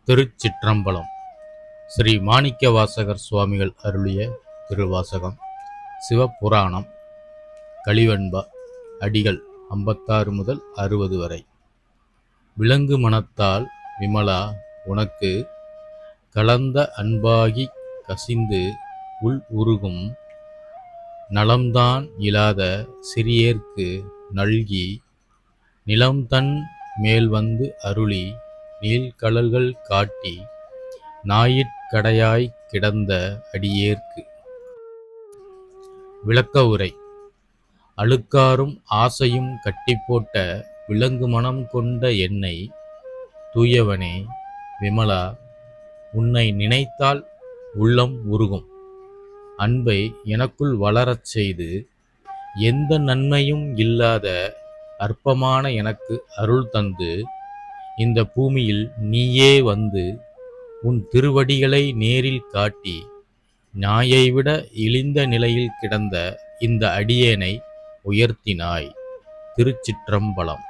திருச்சிற்றம்பலம். ஸ்ரீ மாணிக்கவாசகர் சுவாமிகள் அருளிய திருவாசகம். சிவபுராணம். கலிவெண்பா. அடிகள் 56 முதல் 60 வரை. விலங்கு மனத்தால் விமலா உனக்கு கலந்த அன்பாகி கசிந்து உள் உருகும் நலம்தான் இலாத சிறியேற்கு நல்கி நிலம்தன் மேல் வந்து அருளி நீள்கழல்கள் காட்டி ஞாயிற்கடையாய் கிடந்த அடியேற்கு. விளக்க உரை. அழுக்காரும் ஆசையும் கட்டிப்போட்ட விலங்கு மனம் கொண்ட என்னை தூயவனே விமலா, உன்னை நினைத்தால் உள்ளம் உருகும். அன்பை எனக்குள் வளரச் செய்து எந்த நன்மையும் இல்லாத அற்பமான எனக்கு அருள் தந்து இந்த பூமியில் நீயே வந்து உன் திருவடிகளை நேரில் காட்டி நாயைவிட இழிந்த நிலையில் கிடந்த இந்த அடியேனை உயர்த்தினாய். திருச்சிற்றம்பலம்.